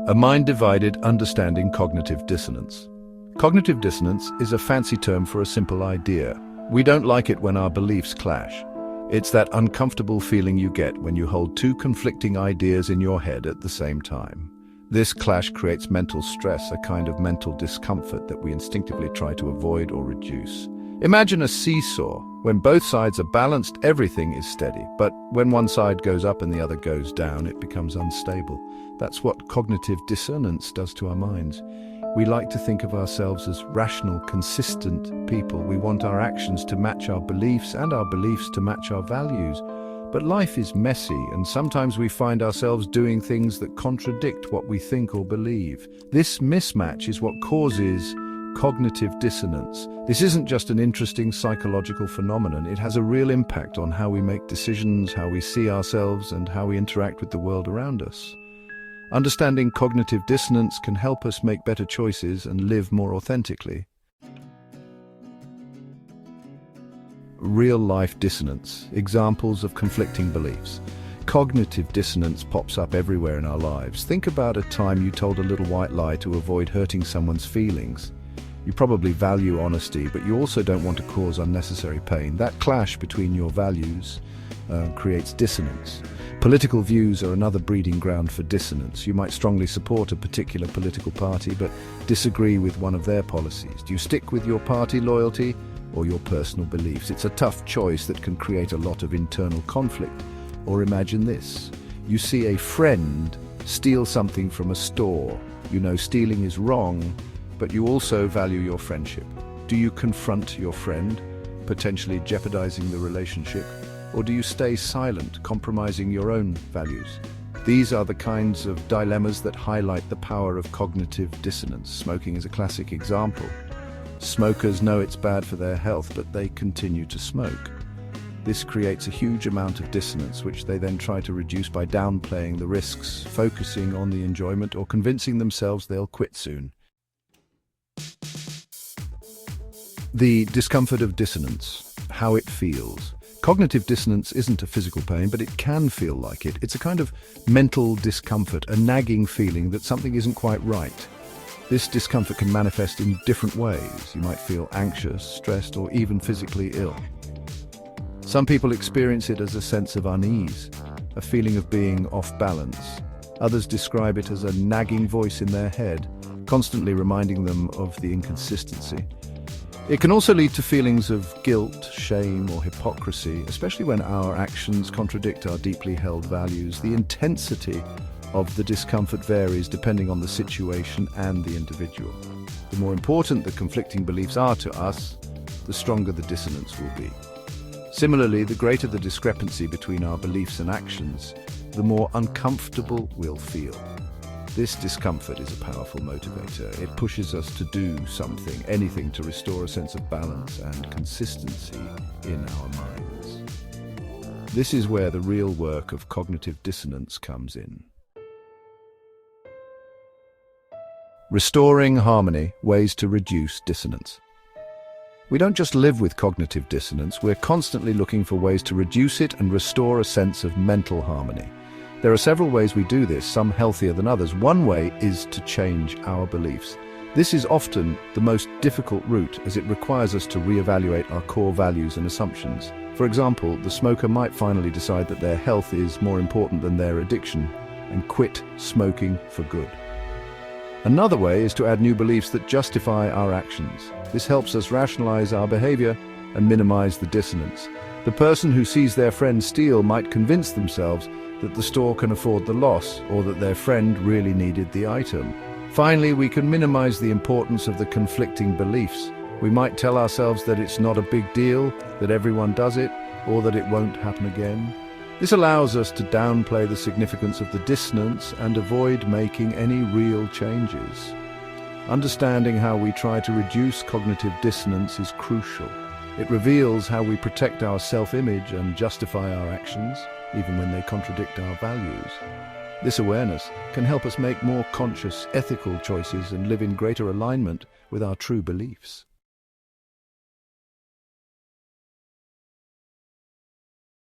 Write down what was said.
A mind-divided understanding cognitive dissonance. Cognitive dissonance is a fancy term for a simple idea. We don't like it when our beliefs clash. It's that uncomfortable feeling you get when you hold two conflicting ideas in your head at the same time. This clash creates mental stress, a kind of mental discomfort that we instinctively try to avoid or reduce. Imagine a seesaw. When both sides are balanced, everything is steady. But when one side goes up and the other goes down, it becomes unstable. That's what cognitive dissonance does to our minds. We like to think of ourselves as rational, consistent people. We want our actions to match our beliefs and our beliefs to match our values. But life is messy, and sometimes we find ourselves doing things that contradict what we think or believe. This mismatch is what causes cognitive dissonance. This isn't just an interesting psychological phenomenon. It has a real impact on how we make decisions, how we see ourselves, and how we interact with the world around us. Understanding cognitive dissonance can help us make better choices and live more authentically. Real-life dissonance. Examples of conflicting beliefs. Cognitive dissonance pops up everywhere in our lives. Think about a time you told a little white lie to avoid hurting someone's feelings. You probably value honesty, but you also don't want to cause unnecessary pain. That clash between your values creates dissonance. Political views are another breeding ground for dissonance. You might strongly support a particular political party, but disagree with one of their policies. Do you stick with your party loyalty or your personal beliefs? It's a tough choice that can create a lot of internal conflict. Or imagine this. You see a friend steal something from a store. You know stealing is wrong, but you also value your friendship. Do you confront your friend, potentially jeopardizing the relationship? Or do you stay silent, compromising your own values? These are the kinds of dilemmas that highlight the power of cognitive dissonance. Smoking is a classic example. Smokers know it's bad for their health, but they continue to smoke. This creates a huge amount of dissonance, which they then try to reduce by downplaying the risks, focusing on the enjoyment, or convincing themselves they'll quit soon. The discomfort of dissonance, how it feels. Cognitive dissonance isn't a physical pain, but it can feel like it. It's a kind of mental discomfort, a nagging feeling that something isn't quite right. This discomfort can manifest in different ways. You might feel anxious, stressed, or even physically ill. Some people experience it as a sense of unease, a feeling of being off balance. Others describe it as a nagging voice in their head, constantly reminding them of the inconsistency. It can also lead to feelings of guilt, shame, or hypocrisy, especially when our actions contradict our deeply held values. The intensity of the discomfort varies depending on the situation and the individual. The more important the conflicting beliefs are to us, the stronger the dissonance will be. Similarly, the greater the discrepancy between our beliefs and actions, the more uncomfortable we'll feel. This discomfort is a powerful motivator. It pushes us to do something, anything to restore a sense of balance and consistency in our minds. This is where the real work of cognitive dissonance comes in. Restoring harmony, ways to reduce dissonance. We don't just live with cognitive dissonance, we're constantly looking for ways to reduce it and restore a sense of mental harmony. There are several ways we do this, some healthier than others. One way is to change our beliefs. This is often the most difficult route, as it requires us to reevaluate our core values and assumptions. For example, the smoker might finally decide that their health is more important than their addiction and quit smoking for good. Another way is to add new beliefs that justify our actions. This helps us rationalize our behavior and minimize the dissonance. The person who sees their friend steal might convince themselves that the store can afford the loss, or that their friend really needed the item. Finally, we can minimize the importance of the conflicting beliefs. We might tell ourselves that it's not a big deal, that everyone does it, or that it won't happen again. This allows us to downplay the significance of the dissonance and avoid making any real changes. Understanding how we try to reduce cognitive dissonance is crucial. It reveals how we protect our self-image and justify our actions, even when they contradict our values. This awareness can help us make more conscious, ethical choices and live in greater alignment with our true beliefs.